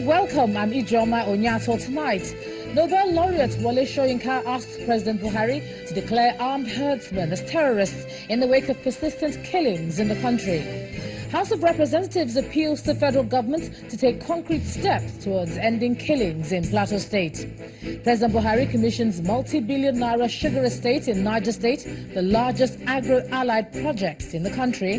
and welcome. I'm Ijoma Onyato. Tonight, Nobel laureate Wole Soyinka asked President Buhari to declare armed herdsmen as terrorists in the wake of persistent killings in the country. House of Representatives appeals to the federal government to take concrete steps towards ending killings in Plateau State. President Buhari commissions multi-billion naira sugar estate in Niger State, the largest agro-allied project in the country.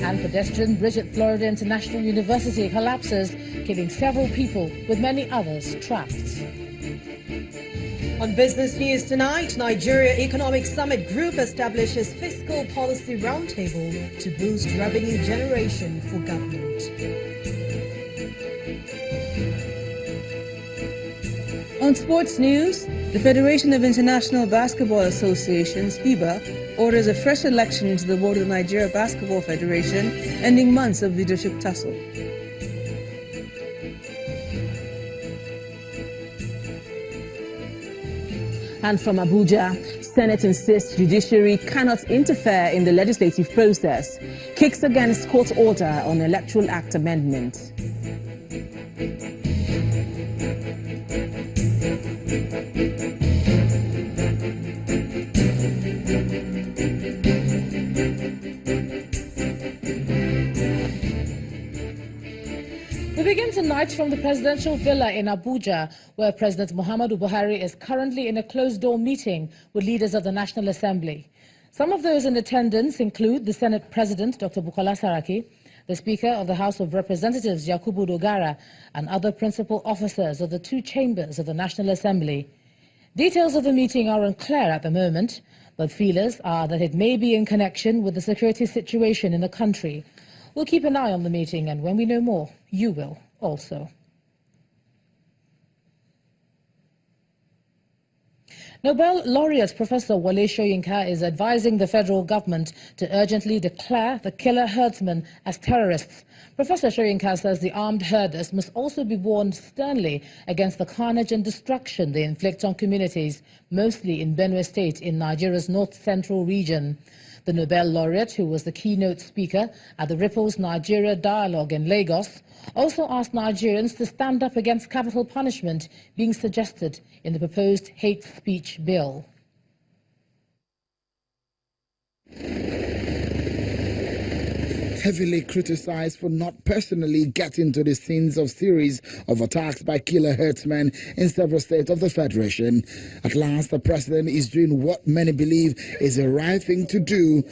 And pedestrian bridge at Florida International University collapses, killing several people, with many others trapped. On business news tonight, Nigeria Economic Summit Group establishes fiscal policy roundtable to boost revenue generation for government. On sports news, the Federation of International Basketball Associations, FIBA, orders a fresh election into the board of the Nigeria Basketball Federation, ending months of leadership tussle. And from Abuja, Senate insists judiciary cannot interfere in the legislative process. Kicks against court order on Electoral Act amendment. We begin tonight from the presidential villa in Abuja, where President Muhammadu Buhari is currently in a closed-door meeting with leaders of the National Assembly. Some of those in attendance include the Senate President, Dr. Bukola Saraki, the Speaker of the House of Representatives, Yakubu Dogara, and other principal officers of the two chambers of the National Assembly. Details of the meeting are unclear at the moment, but feelers are that it may be in connection with the security situation in the country. We'll keep an eye on the meeting, and when we know more, you will also. Nobel laureate Professor Wole Soyinka is advising the federal government to urgently declare the killer herdsmen as terrorists. Professor Soyinka says the armed herders must also be warned sternly against the carnage and destruction they inflict on communities, mostly in Benue State in Nigeria's north-central region. The Nobel laureate, who was the keynote speaker at the Ripples Nigeria Dialogue in Lagos, also asked Nigerians to stand up against capital punishment being suggested in the proposed hate speech bill. Heavily criticized for not personally getting to the scenes of series of attacks by killer herdsmen in several states of the Federation. At last, the president is doing what many believe is the right thing to do: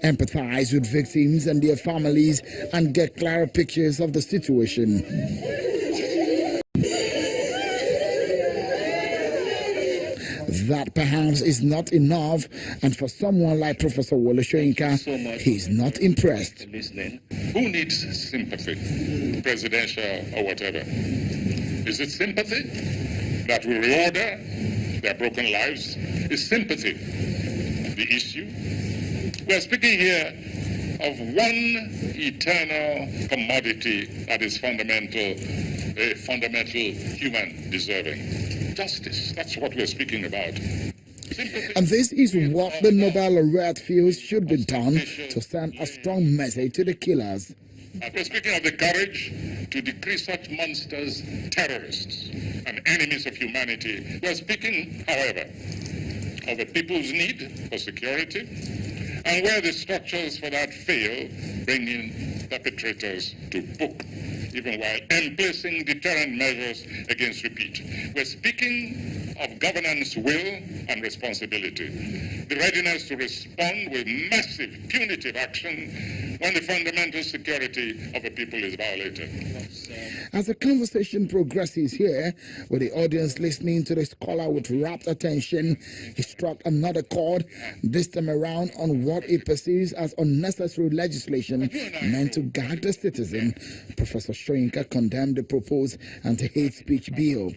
empathize with victims and their families and get clearer pictures of the situation. That perhaps is not enough, and for someone like Professor Wole Soyinka, he's not impressed. Who needs sympathy, presidential or whatever? Is it sympathy that will reorder their broken lives? Is sympathy the issue? We're speaking here of one eternal commodity that is a fundamental human deserving. Justice, that's what we're speaking about. And this is what the Nobel laureate feels should be done to send a strong message to the killers. We're speaking of the courage to decree such monsters terrorists and enemies of humanity. We're speaking, however, of the people's need for security, and where the structures for that fail, bringing perpetrators to book, even while emplacing deterrent measures against repeat. We're speaking of governance will and responsibility, the readiness to respond with massive punitive action when the fundamental security of a people is violated. As the conversation progresses here, with the audience listening to the scholar with rapt attention, he struck another chord, this time around on what he perceives as unnecessary legislation meant to gag the citizen. Professor Soyinka condemned the proposed anti-hate speech bill.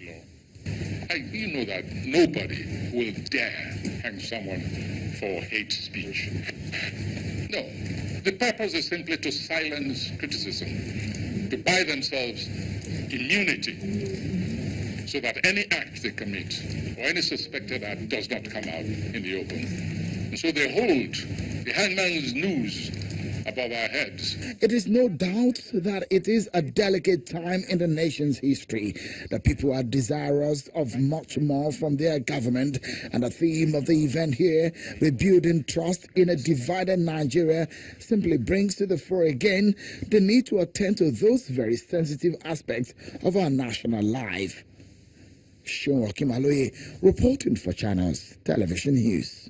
You know that nobody will dare hang someone for hate speech. No, the purpose is simply to silence criticism, to buy themselves immunity, so that any act they commit or any suspected act does not come out in the open. And so they hold the hangman's noose above our heads. It is no doubt that it is a delicate time in the nation's history. The people are desirous of much more from their government, and the theme of the event here, rebuilding trust in a divided Nigeria, simply brings to the fore again the need to attend to those very sensitive aspects of our national life. Sean Kimaloye reporting for Channels Television News.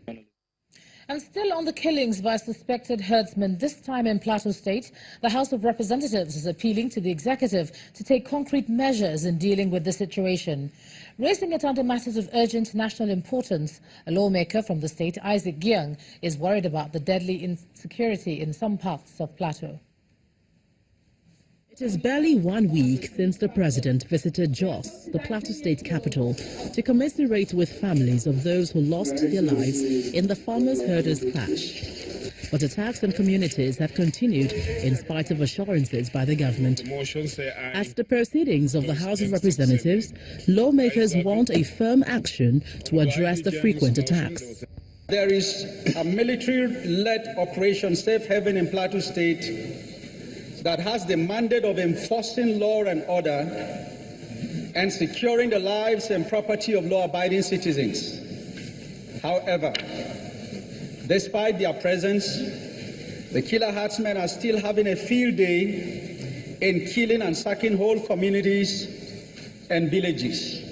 And still on the killings by suspected herdsmen, this time in Plateau State, the House of Representatives is appealing to the executive to take concrete measures in dealing with the situation. Raising it under matters of urgent national importance, a lawmaker from the state, Isaac Gyang, is worried about the deadly insecurity in some parts of Plateau. It is barely 1 week since the president visited Jos, the Plateau State capital, to commiserate with families of those who lost their lives in the farmers-herders clash. But attacks on communities have continued in spite of assurances by the government. At the proceedings of the House of Representatives, lawmakers want a firm action to address the frequent attacks. There is a military-led Operation Safe Haven in Plateau State that has the mandate of enforcing law and order and securing the lives and property of law-abiding citizens. However, despite their presence, the killer herdsmen are still having a field day in killing and sacking whole communities and villages.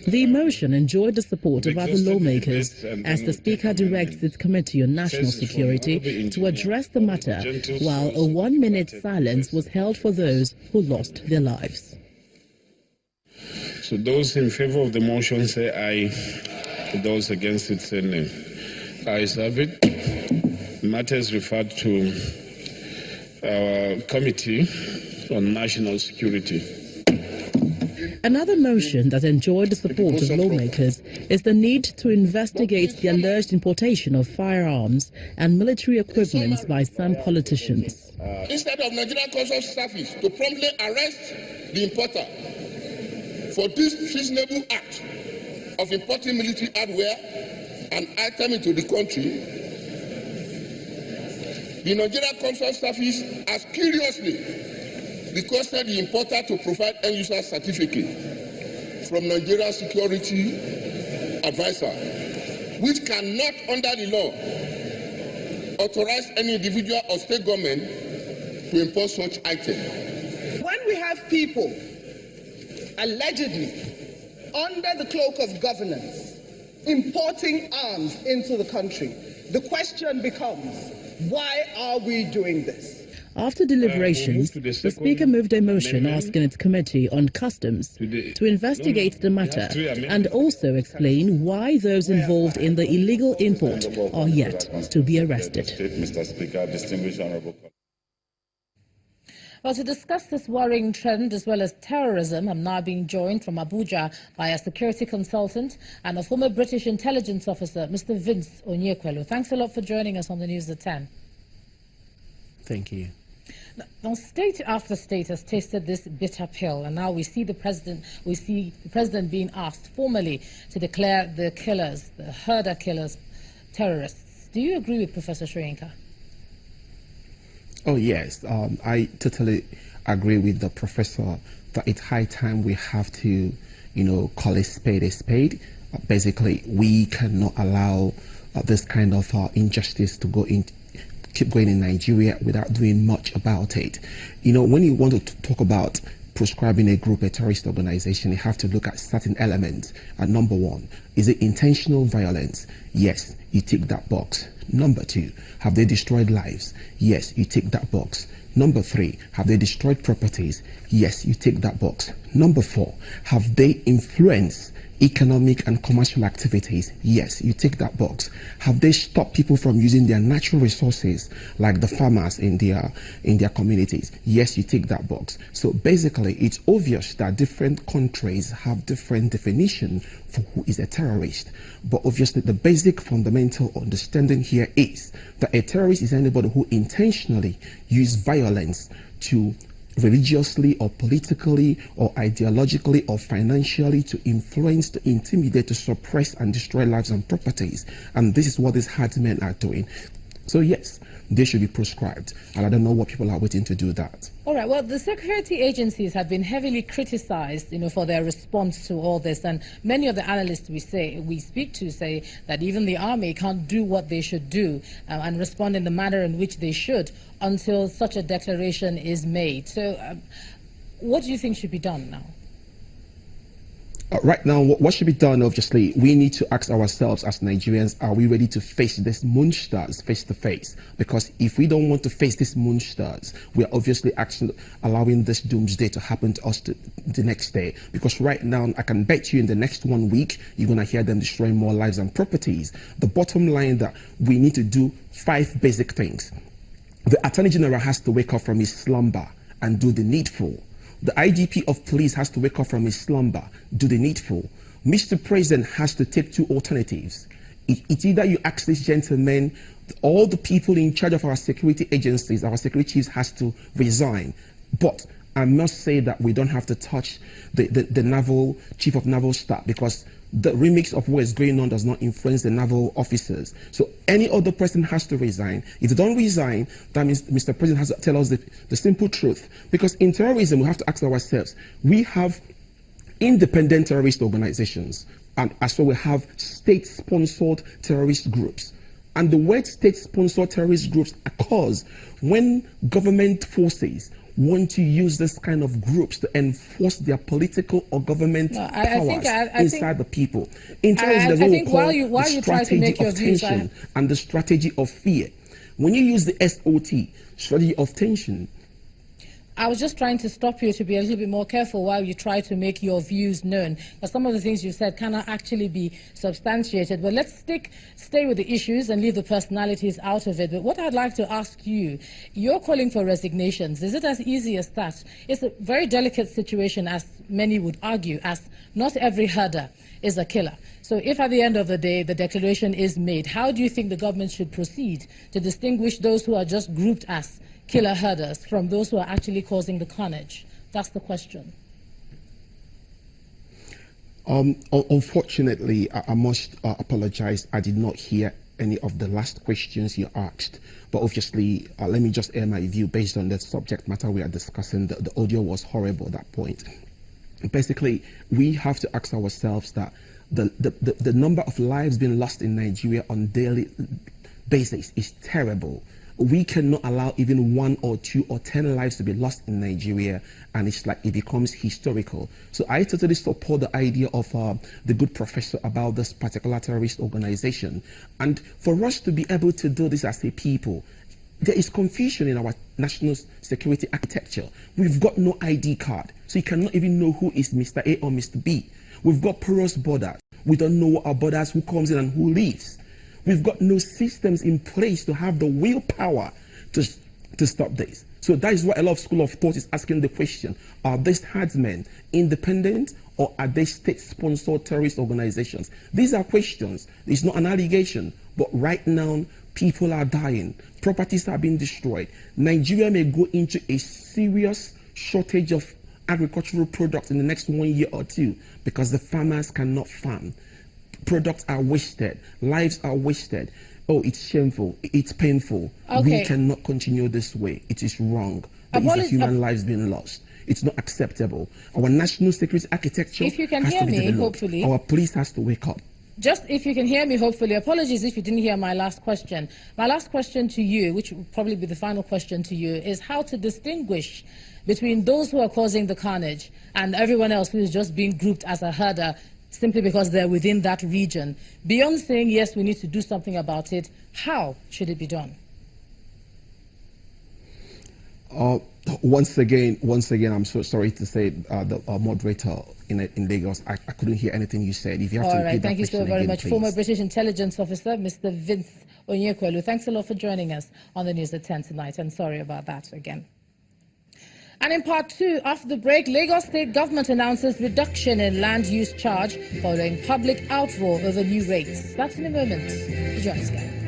The motion enjoyed the support of other lawmakers as the Speaker directs its Committee on National Security to address the matter, while a 1-minute silence was held for those who lost their lives. So those in favor of the motion say aye. Those against it say nay. Ayes have it. The matter is referred to our Committee on National Security. Another motion that enjoyed the support of lawmakers is the need to investigate the alleged importation of firearms and military equipment by some politicians. Instead of Nigerian Customs Service to promptly arrest the importer for this treasonable act of importing military hardware and items into the country, the Nigerian Customs Service has curiously requested the importer to provide end-user certificate from Nigeria Security Advisor, which cannot, under the law, authorize any individual or state government to import such item. When we have people allegedly under the cloak of governance importing arms into the country, the question becomes, why are we doing this? After deliberations, the Speaker moved a motion asking its Committee on Customs to investigate the matter and also explain why those involved in the illegal import are yet to be arrested. Mr. Speaker, distinguished honorable. Well, to discuss this worrying trend as well as terrorism, I'm now being joined from Abuja by a security consultant and a former British intelligence officer, Mr. Vince Onyekwelu. Thanks a lot for joining us on the News at 10. Thank you. Now, state after state has tasted this bitter pill, and now we see the president being asked formally to declare the killers, the herder killers, terrorists. Do you agree with Professor Shrinka? Oh yes, I totally agree with the professor that it's high time we have to, call a spade. Basically, we cannot allow this kind of injustice to keep going in Nigeria without doing much about it. When you want to talk about proscribing a group, a terrorist organization, you have to look at certain elements. Number one, is it intentional violence? Yes, you tick that box. Number two, have they destroyed lives? Yes, you tick that box. Number three, have they destroyed properties? Yes, you tick that box. Number four, have they influenced economic and commercial activities? Yes, you tick that box. Have they stopped people from using their natural resources like the farmers in their communities? Yes, you tick that box. So basically, it's obvious that different countries have different definition for who is a terrorist. But obviously, the basic fundamental understanding here is that a terrorist is anybody who intentionally uses violence to religiously or politically or ideologically or financially to influence, to intimidate, to suppress and destroy lives and properties. And this is what these herdsmen are doing. So yes, they should be proscribed, and I don't know what people are waiting to do that. All right. Well, the security agencies have been heavily criticized, for their response to all this, and many of the analysts we speak to say that even the army can't do what they should do and respond in the manner in which they should until such a declaration is made. So, what do you think should be done now? Right now, what should be done, obviously, we need to ask ourselves as Nigerians, are we ready to face these monsters face to face? Because if we don't want to face these monsters, we are obviously actually allowing this doomsday to happen to us the next day. Because right now, I can bet you in the next 1 week, you're going to hear them destroying more lives and properties. The bottom line that we need to do 5 basic things. The Attorney General has to wake up from his slumber and do the needful. The IGP of police has to wake up from his slumber, do the needful. Mr. President has to take 2 alternatives. It's either you ask these gentlemen, all the people in charge of our security agencies, our security chiefs has to resign. But I must say that we don't have to touch the naval chief of naval staff, because the remix of what is going on does not influence the naval officers. So any other person has to resign. If they don't resign, that means Mr. President has to tell us the simple truth. Because in terrorism, we have to ask ourselves, we have independent terrorist organizations, and as well we have state-sponsored terrorist groups. And the word state-sponsored terrorist groups occurs when government forces want to use this kind of groups to enforce their political or government powers inside the people. In terms of what we call the strategy of tension and the strategy of fear. When you use the SOT, strategy of tension, I was just trying to stop you to be a little bit more careful while you try to make your views known. But some of the things you said cannot actually be substantiated. But let's stay with the issues and leave the personalities out of it. But what I'd like to ask you, you're calling for resignations. Is it as easy as that? It's a very delicate situation, as many would argue, as not every herder is a killer. So if at the end of the day the declaration is made, how do you think the government should proceed to distinguish those who are just grouped as killer herders from those who are actually causing the carnage? That's the question. Unfortunately, I must apologize. I did not hear any of the last questions you asked. But obviously, let me just air my view based on the subject matter we are discussing. The audio was horrible at that point. Basically, we have to ask ourselves that the number of lives being lost in Nigeria on a daily basis is terrible. We cannot allow even 1 or 2 or 10 lives to be lost in Nigeria, and it's like it becomes historical. So I totally support the idea of the good professor about this particular terrorist organization. And for us to be able to do this as a people, there is confusion in our national security architecture. We've got no ID card, so you cannot even know who is Mr. A or Mr. B. We've got porous borders. We don't know what our borders, who comes in and who leaves. We've got no systems in place to have the willpower to stop this. So that is why a lot of school of thought is asking the question, are these herdsmen independent or are they state-sponsored terrorist organizations? These are questions. It's not an allegation. But right now, people are dying. Properties are being destroyed. Nigeria may go into a serious shortage of agricultural products in the next 1 year or 2 because the farmers cannot farm. Products are wasted, lives are wasted. Oh, it's shameful, it's painful. Okay. We cannot continue this way. It is wrong. There is human lives being lost. It's not acceptable. Our national security architecture if you can has hear to be me, developed. hopefully. Our police has to wake up. Just if you can hear me, hopefully. Apologies if you didn't hear my last question. My last question to you, which will probably be the final question to you, is how to distinguish between those who are causing the carnage and everyone else who is just being grouped as a herder simply because they're within that region. Beyond saying, yes, we need to do something about it, how should it be done? Once again, I'm so sorry to say, the moderator in Lagos, I couldn't hear anything you said. If you have to repeat that question again, please. All right, thank you so very much. Please. Former British intelligence officer, Mr. Vince Onyekwelu. Thanks a lot for joining us on the news at 10 tonight, and sorry about that again. And in part 2, after the break, Lagos State government announces reduction in land use charge following public outroar over new rates. That's in a moment. Join us again.